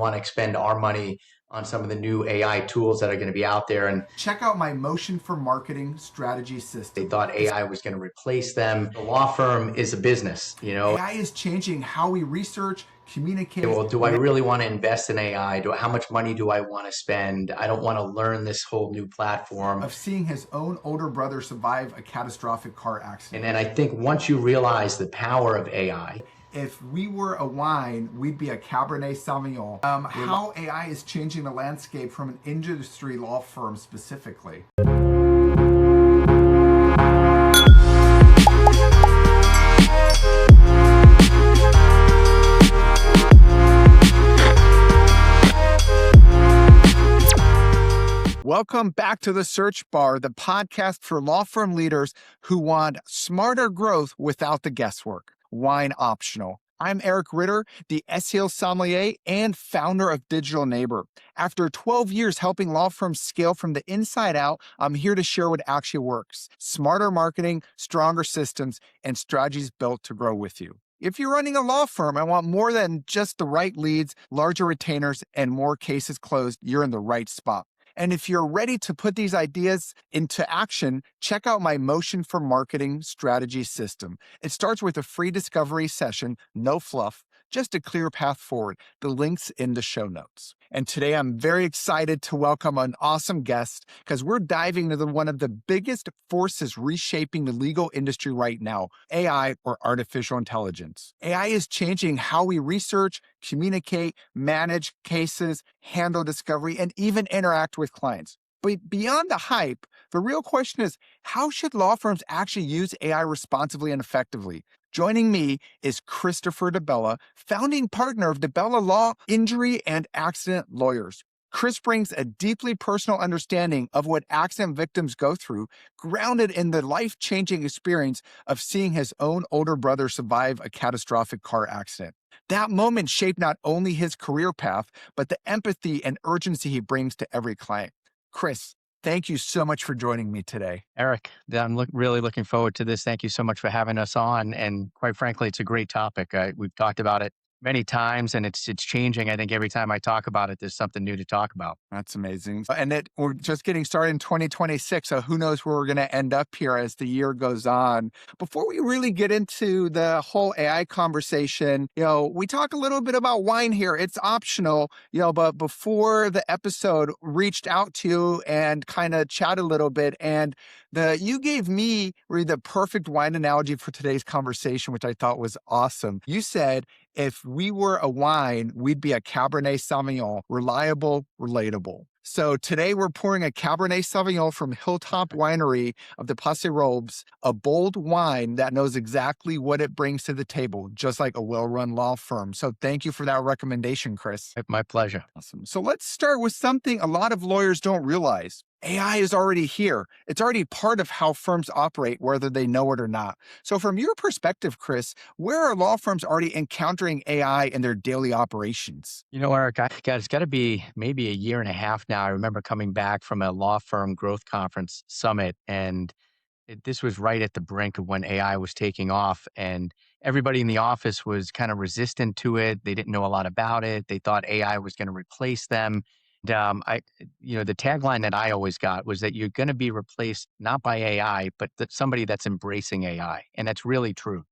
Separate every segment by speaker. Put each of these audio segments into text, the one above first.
Speaker 1: want to expend our money on some of the new AI tools that are going to be out there. And
Speaker 2: check out my motion for marketing strategy system.
Speaker 1: They thought AI was going to replace them. The law firm is a business,
Speaker 2: AI is changing how we research, communicate.
Speaker 1: Well, do I really want to invest in AI? How much money do I want to spend? I don't want to learn this whole new platform.
Speaker 2: Of seeing his own older brother survive a catastrophic car accident.
Speaker 1: And then I think once you realize the power of AI,
Speaker 2: if we were a wine, we'd be a Cabernet Sauvignon. How AI is changing the landscape from an industry law firm specifically. Welcome back to The Search Bar, the podcast for law firm leaders who want smarter growth without the guesswork. Wine optional. I'm Eric Ritter, the SEO sommelier and founder of Digital Neighbor. After 12 years helping law firms scale from the inside out, I'm here to share what actually works. Smarter marketing, stronger systems, and strategies built to grow with you. If you're running a law firm and want more than just the right leads, larger retainers, and more cases closed, you're in the right spot. And if you're ready to put these ideas into action, check out my Motion for Marketing strategy system. It starts with a free discovery session, no fluff, just a clear path forward. The link's in the show notes. And today I'm very excited to welcome an awesome guest because we're diving into one of the biggest forces reshaping the legal industry right now, AI or artificial intelligence. AI is changing how we research, communicate, manage cases, handle discovery, and even interact with clients. But beyond the hype, the real question is, how should law firms actually use AI responsibly and effectively? Joining me is Christopher DiBella, founding partner of DiBella Law, Injury and Accident Lawyers. Chris brings a deeply personal understanding of what accident victims go through, grounded in the life-changing experience of seeing his own older brother survive a catastrophic car accident. That moment shaped not only his career path, but the empathy and urgency he brings to every client. Chris, thank you so much for joining me today.
Speaker 3: Eric, I'm really looking forward to this. Thank you so much for having us on. And quite frankly, it's a great topic. We've talked about it many times, and it's changing. I think every time I talk about it, there's something new to talk about.
Speaker 2: That's amazing. And we're just getting started in 2026, so who knows where we're going to end up here as the year goes on. Before we really get into the whole AI conversation, we talk a little bit about wine here. It's optional, but before the episode, reached out to you and kind of chat a little bit, and you gave me really the perfect wine analogy for today's conversation, which I thought was awesome. You said, if we were a wine, we'd be a Cabernet Sauvignon, reliable, relatable. So today we're pouring a Cabernet Sauvignon from Hilltop Winery of the Passe Robes, a bold wine that knows exactly what it brings to the table, just like a well-run law firm. So thank you for that recommendation, Chris.
Speaker 3: My pleasure.
Speaker 2: Awesome. So let's start with something a lot of lawyers don't realize. AI is already here. It's already part of how firms operate, whether they know it or not. So from your perspective, Chris, where are law firms already encountering AI in their daily operations?
Speaker 3: Eric, it's got to be maybe a year and a half now. I remember coming back from a law firm growth conference summit, and this was right at the brink of when AI was taking off, and everybody in the office was kind of resistant to it. They didn't know a lot about it. They thought AI was going to replace them. The tagline that I always got was that you're going to be replaced not by AI, but somebody that's embracing AI. And that's really true.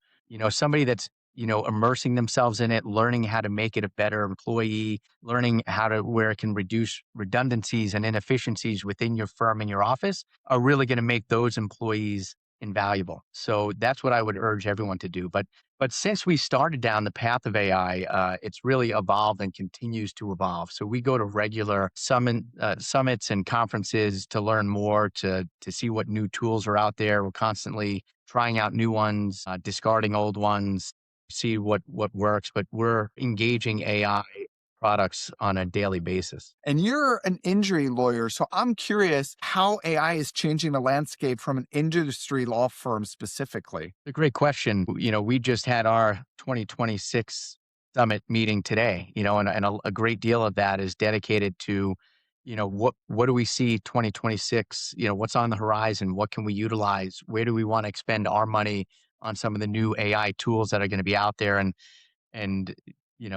Speaker 3: Somebody that's, immersing themselves in it, learning how to make it a better employee, learning where it can reduce redundancies and inefficiencies within your firm and your office are really going to make those employees invaluable. So that's what I would urge everyone to do. But since we started down the path of AI, it's really evolved and continues to evolve. So we go to regular summits and conferences to learn more, to see what new tools are out there. We're constantly trying out new ones, discarding old ones, see what works. But we're engaging AI products on a daily basis.
Speaker 2: And you're an injury lawyer, so I'm curious how AI is changing the landscape from an industry law firm specifically.
Speaker 3: A great question. We just had our 2026 summit meeting today, and a great deal of that is dedicated to, what do we see 2026, what's on the horizon, what can we utilize, where do we want to expend our money on some of the new AI tools that are going to be out there, and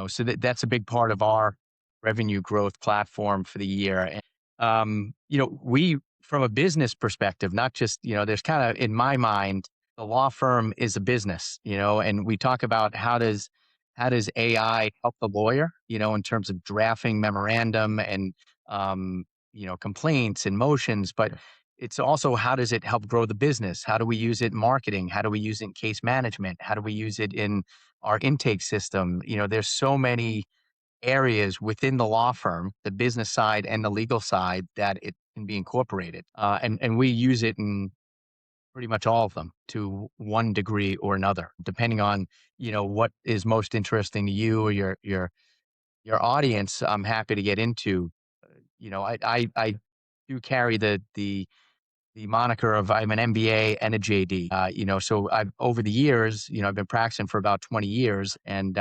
Speaker 3: so that's a big part of our revenue growth platform for the year. And, we, from a business perspective, not just, there's kind of, in my mind, the law firm is a business, and we talk about how does AI help the lawyer, in terms of drafting memorandum and, complaints and motions, but it's also how does it help grow the business? How do we use it in marketing? How do we use it in case management? How do we use it in our intake system? There's so many areas within the law firm, the business side and the legal side, that it can be incorporated. And we use it in pretty much all of them to one degree or another, depending on, what is most interesting to you or your audience. I'm happy to get into. I do carry the moniker of I'm an MBA and a JD. So I've over the years, I've been practicing for about 20 years, and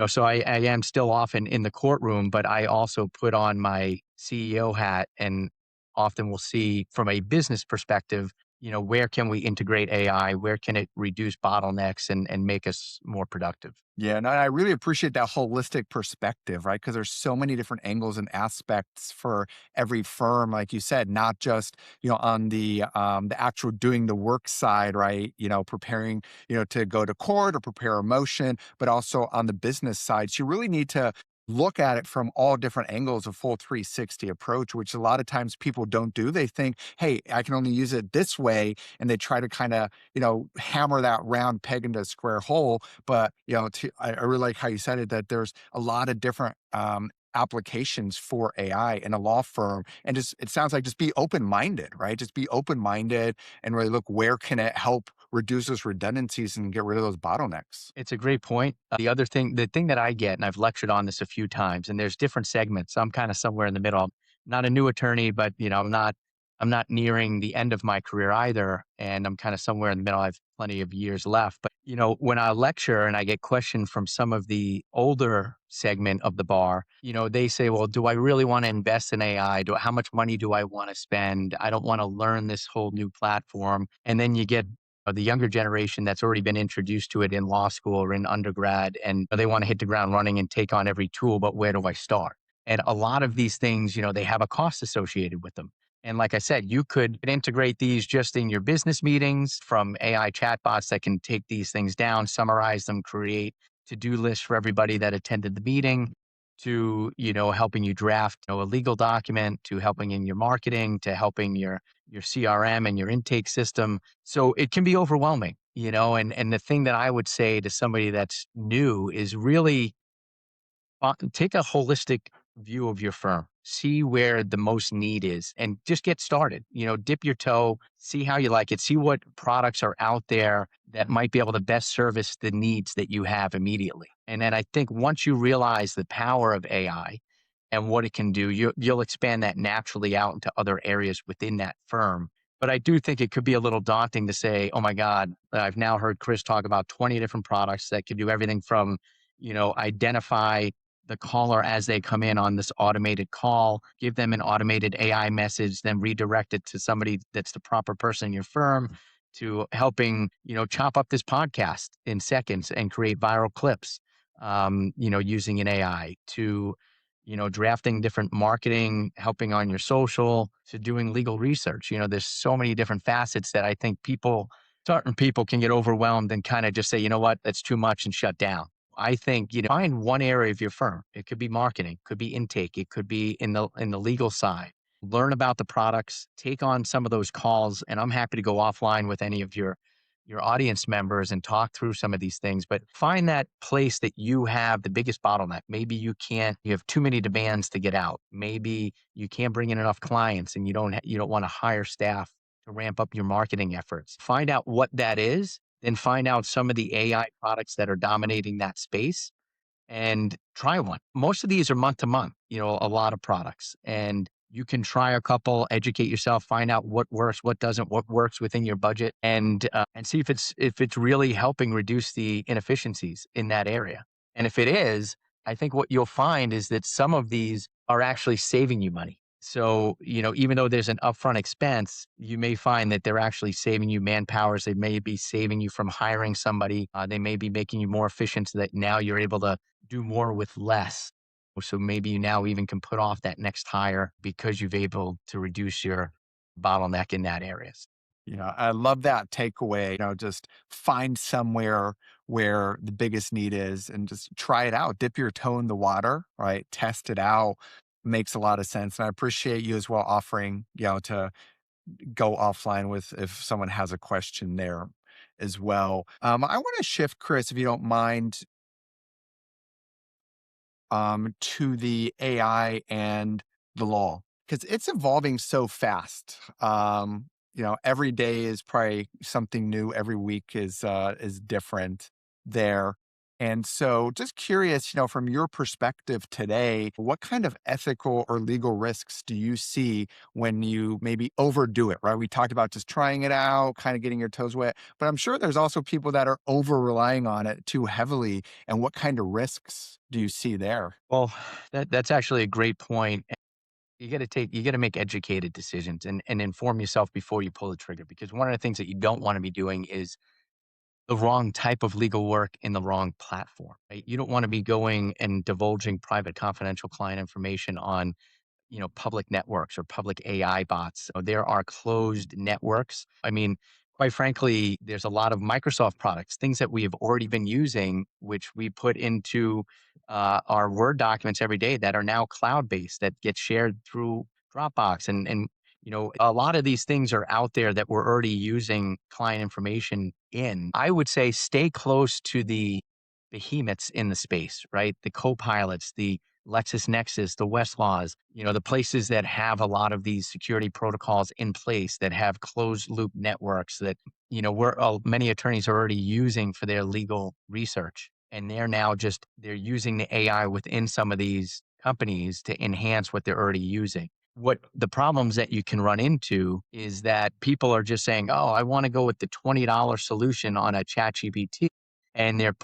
Speaker 3: so I am still often in the courtroom, but I also put on my CEO hat, and often we'll see from a business perspective, where can we integrate AI, where can it reduce bottlenecks and make us more productive.
Speaker 2: Yeah, and I really appreciate that holistic perspective, right? Because there's so many different angles and aspects for every firm, like you said, not just on the actual doing the work side, right? Preparing to go to court or prepare a motion, but also on the business side. So you really need to look at it from all different angles, a full 360 approach, which a lot of times people don't do. They think, hey, I can only use it this way, and they try to kind of hammer that round peg into a square hole. But I really like how you said it, that there's a lot of different applications for AI in a law firm, and just it sounds like just be open minded, right? Just be open minded and really look where can it help reduce those redundancies and get rid of those bottlenecks.
Speaker 3: It's a great point. The thing that I get, and I've lectured on this a few times, and there's different segments. I'm kind of somewhere in the middle. I'm not a new attorney, but I'm not nearing the end of my career either, and I'm kind of somewhere in the middle. I have plenty of years left. But when I lecture and I get questioned from some of the older segment of the bar, they say, "Well, do I really want to invest in AI? How much money do I want to spend? I don't want to learn this whole new platform." And then you get the younger generation that's already been introduced to it in law school or in undergrad, and they want to hit the ground running and take on every tool, but where do I start? And a lot of these things, they have a cost associated with them. And like I said, you could integrate these just in your business meetings from AI chatbots that can take these things down, summarize them, create to-do lists for everybody that attended the meeting, to, helping you draft, a legal document, to helping in your marketing, to helping your CRM and your intake system. So it can be overwhelming, and the thing that I would say to somebody that's new is really take a holistic view of your firm. See where the most need is and just get started. Dip your toe, see how you like it, see what products are out there that might be able to best service the needs that you have immediately. And then I think once you realize the power of AI and what it can do, you'll expand that naturally out into other areas within that firm. But I do think it could be a little daunting to say, oh my God, I've now heard Chris talk about 20 different products that can do everything from, identify the caller as they come in on this automated call, give them an automated AI message, then redirect it to somebody that's the proper person in your firm, to helping, chop up this podcast in seconds and create viral clips, using an AI, to, drafting different marketing, helping on your social, to doing legal research. There's so many different facets that I think certain people can get overwhelmed and kind of just say, you know what, that's too much and shut down. I think, find one area of your firm. It could be marketing, could be intake, it could be in the legal side. Learn about the products, take on some of those calls, and I'm happy to go offline with any of your audience members and talk through some of these things. But find that place that you have the biggest bottleneck. Maybe you have too many demands to get out. Maybe you can't bring in enough clients and you don't want to hire staff to ramp up your marketing efforts. Find out what that is, then find out some of the AI products that are dominating that space and try one. Most of these are month to month, a lot of products. And you can try a couple, educate yourself, find out what works, what doesn't, what works within your budget, and see if it's really helping reduce the inefficiencies in that area. And if it is, I think what you'll find is that some of these are actually saving you money. So, even though there's an upfront expense, you may find that they're actually saving you manpowers. They may be saving you from hiring somebody. They may be making you more efficient so that now you're able to do more with less. So maybe you now even can put off that next hire because you've able to reduce your bottleneck in that areas.
Speaker 2: Yeah, I love that takeaway. Just find somewhere where the biggest need is and just try it out. Dip your toe in the water, right? Test it out. Makes a lot of sense. And I appreciate you as well offering, to go offline with if someone has a question there as well. I want to shift, Chris, if you don't mind, to the AI and the law because it's evolving so fast. Every day is probably something new. Every week is different there. And so, just curious, from your perspective today, what kind of ethical or legal risks do you see when you maybe overdo it? Right? We talked about just trying it out, kind of getting your toes wet, but I'm sure there's also people that are over relying on it too heavily, and what kind of risks do you see there?
Speaker 3: Well, that's actually a great point. You got to make educated decisions and inform yourself before you pull the trigger because one of the things that you don't want to be doing is the wrong type of legal work in the wrong platform, right? You don't want to be going and divulging private confidential client information on public networks or public AI bots. So there are closed networks. I mean, quite frankly, there's a lot of Microsoft products, things that we have already been using, which we put into our Word documents every day that are now cloud-based that get shared through Dropbox. And a lot of these things are out there that we're already using client information in. I would say stay close to the behemoths in the space, right? The co-pilots, the LexisNexis, the Westlaws, the places that have a lot of these security protocols in place that have closed loop networks that, many attorneys are already using for their legal research. And they're using the AI within some of these companies to enhance what they're already using. What the problems that you can run into is that people are just saying, oh, I want to go with the $20 solution on a chat GPT. And they're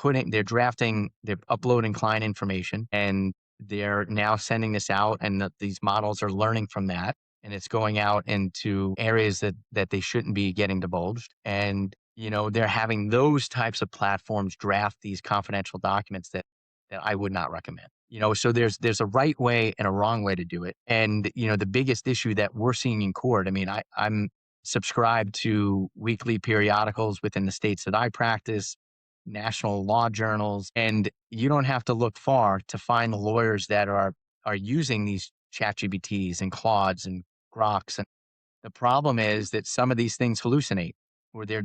Speaker 3: uploading client information and they're now sending this out and these models are learning from that and it's going out into areas that they shouldn't be getting divulged. And, they're having those types of platforms draft these confidential documents that I would not recommend. So there's a right way and a wrong way to do it. And, the biggest issue that we're seeing in court, I mean, I'm subscribed to weekly periodicals within the states that I practice, national law journals, and you don't have to look far to find the lawyers that are using these ChatGPTs and Claudes and Groks. And the problem is that some of these things hallucinate, or they're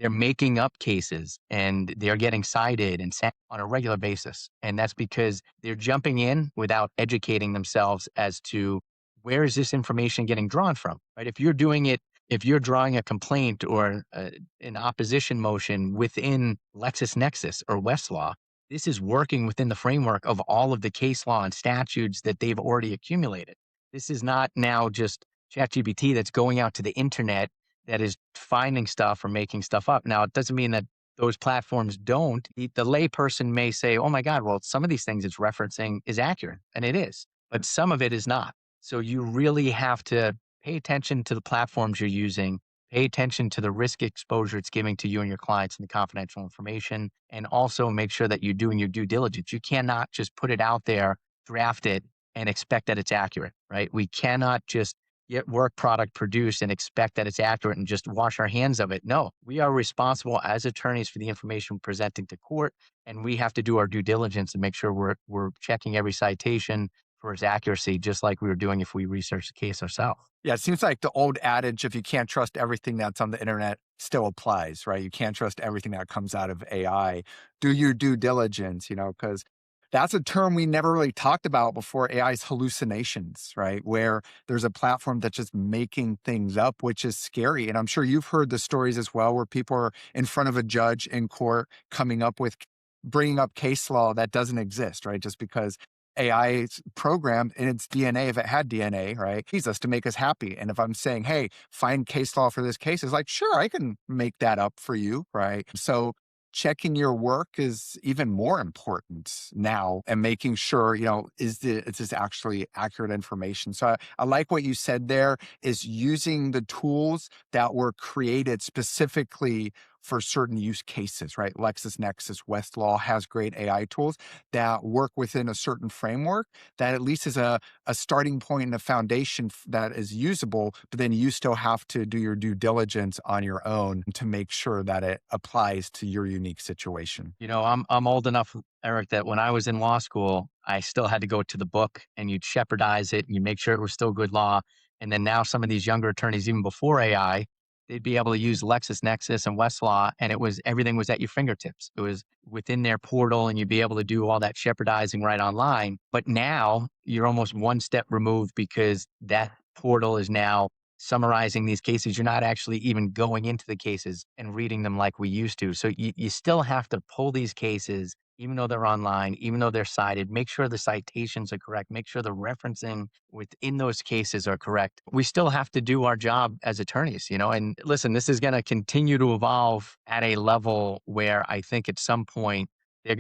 Speaker 3: making up cases and they're getting cited and sent on a regular basis. And that's because they're jumping in without educating themselves as to where is this information getting drawn from, right? If you're drawing a complaint or an opposition motion within LexisNexis or Westlaw, this is working within the framework of all of the case law and statutes that they've already accumulated. This is not now just ChatGPT that's going out to the internet that is finding stuff or making stuff up. Now, it doesn't mean that those platforms don't. The layperson may say, oh my God, well, some of these things it's referencing is accurate, and it is, but some of it is not. So you really have to pay attention to the platforms you're using, pay attention to the risk exposure it's giving to you and your clients and the confidential information, and also make sure that you're doing your due diligence. You cannot just put it out there, draft it, and expect that it's accurate, right? We cannot just get work product produced and expect that it's accurate and just wash our hands of it. No, we are responsible as attorneys for the information presenting to court, and we have to do our due diligence and make sure we're checking every citation for its accuracy, just like we were doing if we researched the case ourselves.
Speaker 2: Yeah, it seems like the old adage, if you can't trust everything that's on the internet, still applies, right? You can't trust everything that comes out of AI. Do your due diligence, because that's a term we never really talked about before. AI's hallucinations, right? Where there's a platform that's just making things up, which is scary. And I'm sure you've heard the stories as well, where people are in front of a judge in court bringing up case law that doesn't exist, right? Just because AI is programmed in its DNA, if it had DNA, right, teaches us to make us happy. And if I'm saying, hey, find case law for this case, it's like, sure, I can make that up for you, right? So checking your work is even more important now and making sure, is this actually accurate information? So I like what you said there is using the tools that were created specifically for certain use cases, right? LexisNexis, Westlaw has great AI tools that work within a certain framework that at least is a starting point and a foundation that is usable, but then you still have to do your due diligence on your own to make sure that it applies to your unique situation.
Speaker 3: I'm old enough, Eric, that when I was in law school, I still had to go to the book and you'd shepherdize it and you make sure it was still good law. And then now some of these younger attorneys, even before AI, they'd be able to use LexisNexis and Westlaw, and everything was at your fingertips. It was within their portal, and you'd be able to do all that shepherdizing right online. But now you're almost one step removed because that portal is now summarizing these cases. You're not actually even going into the cases and reading them like we used to. So you still have to pull these cases, even though they're online, even though they're cited, make sure the citations are correct, make sure the referencing within those cases are correct. We still have to do our job as attorneys, and listen, this is going to continue to evolve at a level where I think at some point they're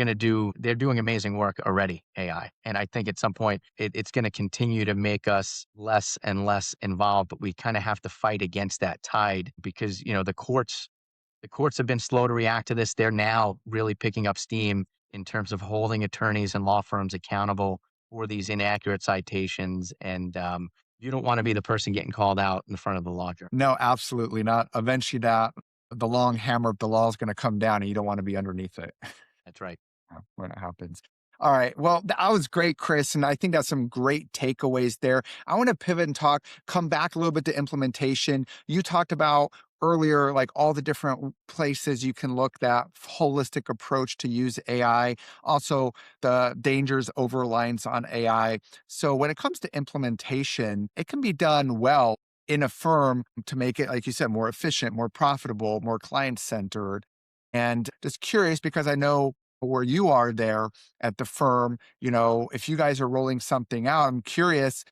Speaker 3: doing amazing work already, AI. And I think at some point it's going to continue to make us less and less involved, but we kind of have to fight against that tide because, the courts have been slow to react to this. They're now really picking up steam in terms of holding attorneys and law firms accountable for these inaccurate citations. And you don't want to be the person getting called out in front of the law firm.
Speaker 2: No, absolutely not. Eventually, the long hammer of the law is going to come down, and you don't want to be underneath it.
Speaker 3: That's right.
Speaker 2: When it happens. All right. Well, that was great, Chris. And I think that's some great takeaways there. I want to pivot and come back a little bit to implementation. You talked about earlier, like all the different places you can look, that holistic approach to use AI, also the dangers, over reliance on AI. So when it comes to implementation, it can be done well in a firm to make it, like you said, more efficient, more profitable, more client centered. And just curious, because I know where you are there at the firm, if you guys are rolling something out, I'm curious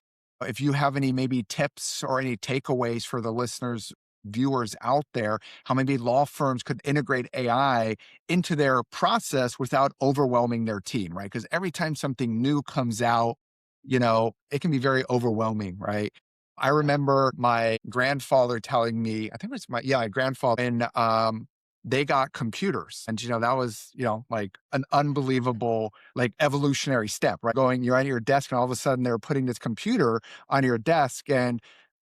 Speaker 2: if you have any maybe tips or any takeaways for the listeners, viewers out there, how maybe law firms could integrate AI into their process without overwhelming their team, right? Because every time something new comes out, it can be very overwhelming, right? I remember my grandfather telling me, I think it was my grandfather, and they got computers. And, that was, like an unbelievable, like evolutionary step, right? You're at your desk and all of a sudden they're putting this computer on your desk and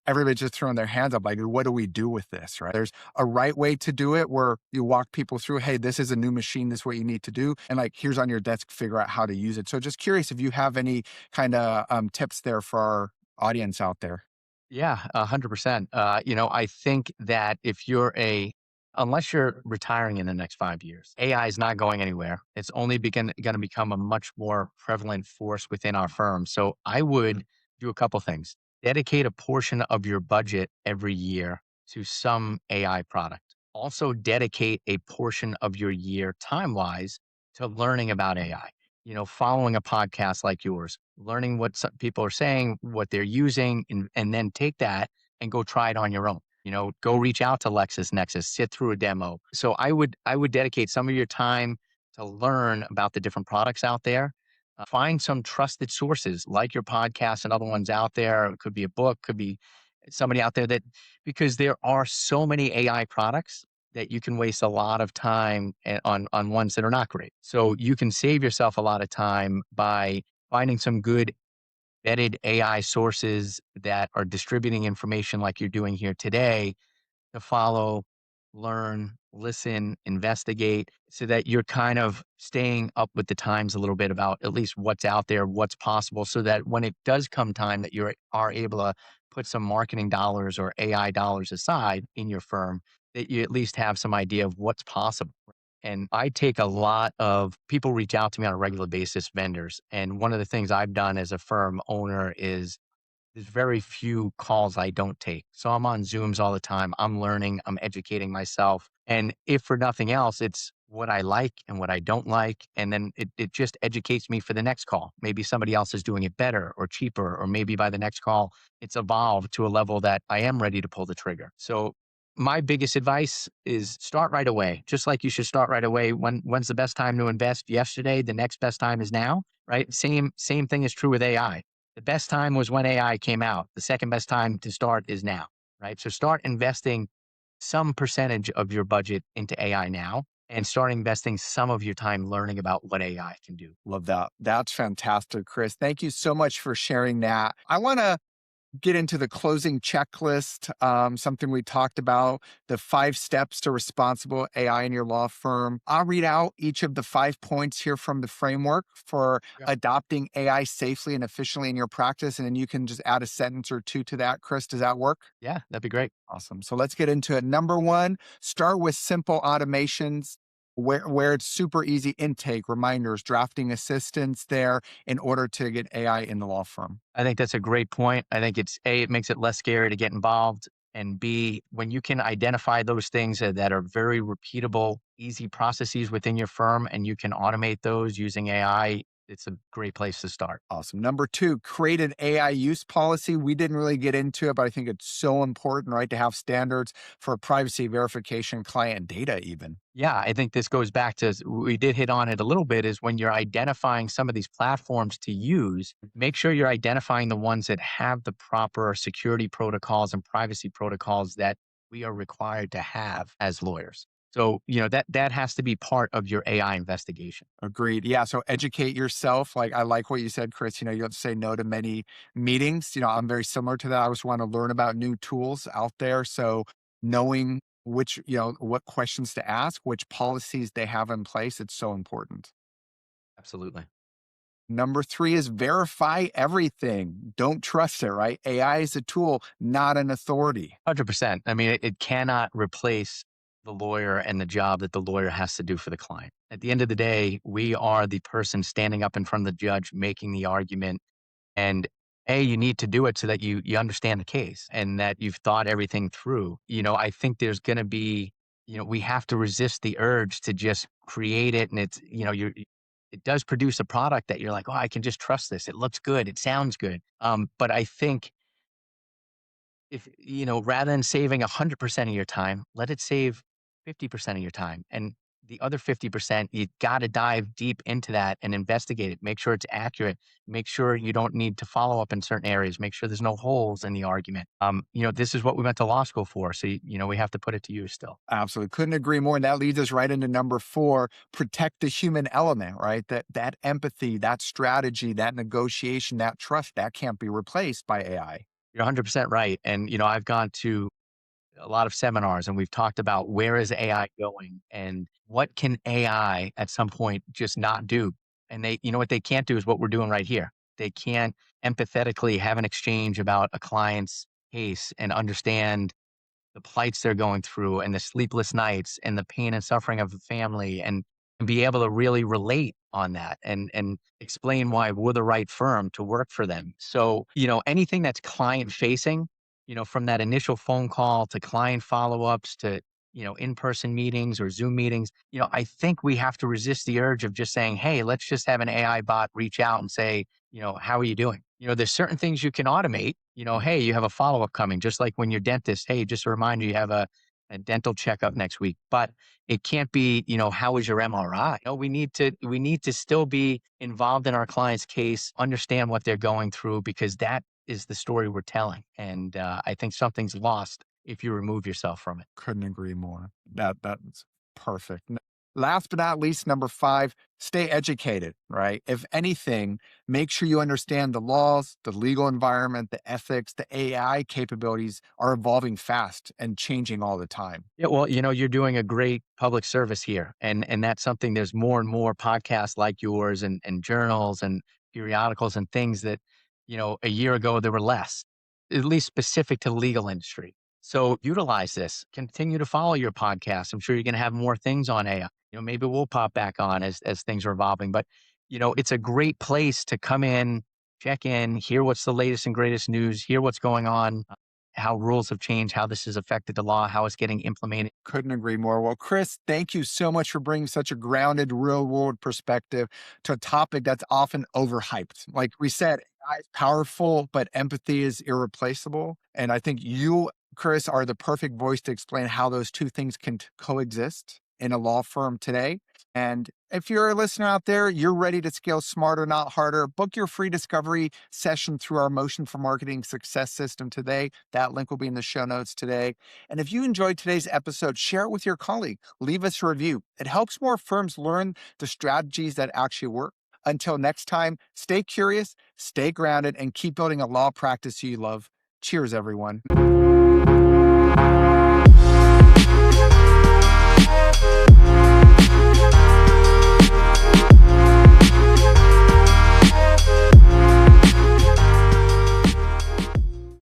Speaker 2: everybody's just throwing their hands up like, what do we do with this, right? There's a right way to do it where you walk people through, hey, this is a new machine, this is what you need to do. And like, here's on your desk, figure out how to use it. So just curious if you have any kind of tips there for our audience out there.
Speaker 3: Yeah, 100%. I think that unless you're retiring in the next 5 years, AI is not going anywhere. It's only going to become a much more prevalent force within our firm. So I would do a couple things. Dedicate a portion of your budget every year to some AI product. Also, dedicate a portion of your year time wise to learning about AI. Following a podcast like yours, learning what some people are saying, what they're using, and then take that and go try it on your own. Go reach out to LexisNexis, sit through a demo. So I would dedicate some of your time to learn about the different products out there. Find some trusted sources like your podcast and other ones out there. It could be a book, could be somebody out there because there are so many AI products that you can waste a lot of time on ones that are not great. So you can save yourself a lot of time by finding some good vetted AI sources that are distributing information like you're doing here today to follow, learn, listen, investigate, so that you're kind of staying up with the times a little bit about at least what's out there, what's possible, so that when it does come time that you are able to put some marketing dollars or AI dollars aside in your firm, that you at least have some idea of what's possible. And I take a lot of people reach out to me on a regular basis, vendors. And one of the things I've done as a firm owner is there's very few calls I don't take. So I'm on Zooms all the time. I'm learning, I'm educating myself. And if for nothing else, it's what I like and what I don't like. And then it just educates me for the next call. Maybe somebody else is doing it better or cheaper, or maybe by the next call, it's evolved to a level that I am ready to pull the trigger. So my biggest advice is start right away. Just like you should start right away. When's the best time to invest? Yesterday. The next best time is now, right? Same thing is true with AI. The best time was when AI came out. The second best time to start is now, right? So start investing some percentage of your budget into AI now and start investing some of your time learning about what AI can do.
Speaker 2: Love that. That's fantastic, Chris. Thank you so much for sharing that. I want to get into the closing checklist, something we talked about, the 5 steps to responsible AI in your law firm. I'll read out each of the 5 points here from the framework for
Speaker 3: Yeah.
Speaker 2: adopting AI safely and efficiently in your practice. And then you can just add a sentence or two to that. Chris, does that work?
Speaker 3: Yeah, that'd be great.
Speaker 2: Awesome. So let's get into it. Number one, start with simple automations where it's super easy intake, reminders, drafting assistance there in order to get AI in the law firm.
Speaker 3: I think that's a great point. I think it's A, it makes it less scary to get involved. And B, when you can identify those things that are very repeatable, easy processes within your firm and you can automate those using AI, it's a great place to start.
Speaker 2: Awesome. Number two, create an AI use policy. We didn't really get into it, but I think it's so important, right, to have standards for privacy verification, client data, even.
Speaker 3: Yeah, I think this goes back to we did hit on it a little bit is when you're identifying some of these platforms to use, make sure you're identifying the ones that have the proper security protocols and privacy protocols that we are required to have as lawyers. So, that has to be part of your AI investigation.
Speaker 2: Agreed. Yeah. So educate yourself. Like I like what you said, Chris. You have to say no to many meetings. I'm very similar to that. I always want to learn about new tools out there. So knowing which, what questions to ask, which policies they have in place, it's so important.
Speaker 3: Absolutely.
Speaker 2: Number three is verify everything. Don't trust it, right? AI is a tool, not an authority.
Speaker 3: 100%. I mean, it cannot replace the lawyer and the job that the lawyer has to do for the client. At the end of the day, we are the person standing up in front of the judge making the argument. And A, you need to do it so that you understand the case and that you've thought everything through. I think there's going to be, we have to resist the urge to just create it. And it does produce a product that you're like, oh, I can just trust this. It looks good. It sounds good. But I think if rather than saving 100% of your time, let it save 50% of your time. And the other 50%, you got to dive deep into that and investigate it. Make sure it's accurate. Make sure you don't need to follow up in certain areas. Make sure there's no holes in the argument. This is what we went to law school for. So, we have to put it to use still.
Speaker 2: Absolutely. Couldn't agree more. And that leads us right into number four, protect the human element, right? That empathy, that strategy, that negotiation, that trust, that can't be replaced by AI.
Speaker 3: You're 100% right. And, I've gone to a lot of seminars and we've talked about where is AI going and what can AI at some point just not do. And what they can't do is what we're doing right here. They can't empathetically have an exchange about a client's case and understand the plights they're going through and the sleepless nights and the pain and suffering of the family and be able to really relate on that and explain why we're the right firm to work for them. So, anything that's client facing, from that initial phone call to client follow-ups to, in-person meetings or Zoom meetings, I think we have to resist the urge of just saying, hey, let's just have an AI bot reach out and say, how are you doing? There's certain things you can automate, hey, you have a follow-up coming, just like when your dentist, hey, just a reminder, you have a dental checkup next week, but it can't be, how was your MRI? No, we need to still be involved in our client's case, understand what they're going through, because that is the story we're telling. And I think something's lost if you remove yourself from it.
Speaker 2: Couldn't agree more. That's perfect. Last but not least, number five, stay educated, right? If anything, make sure you understand the laws, the legal environment, the ethics, the AI capabilities are evolving fast and changing all the time.
Speaker 3: Yeah, well, you're doing a great public service here, and that's something. There's more and more podcasts like yours, and journals and periodicals and things that, a year ago there were less, at least specific to the legal industry. So utilize this. Continue to follow your podcast. I'm sure you're going to have more things on AI. Maybe we'll pop back on as things are evolving. But it's a great place to come in, check in, hear what's the latest and greatest news, hear what's going on, how rules have changed, how this has affected the law, how it's getting implemented.
Speaker 2: Couldn't agree more. Well, Chris, thank you so much for bringing such a grounded, real world perspective to a topic that's often overhyped. Like we said, AI is powerful, but empathy is irreplaceable. And I think you, Chris, are the perfect voice to explain how those two things can coexist in a law firm today. And if you're a listener out there, you're ready to scale smarter, not harder. Book your free discovery session through our Motion for Marketing Success System today. That link will be in the show notes today. And if you enjoyed today's episode, share it with your colleague. Leave us a review. It helps more firms learn the strategies that actually work. Until next time, stay curious, stay grounded, and keep building a law practice you love. Cheers, everyone.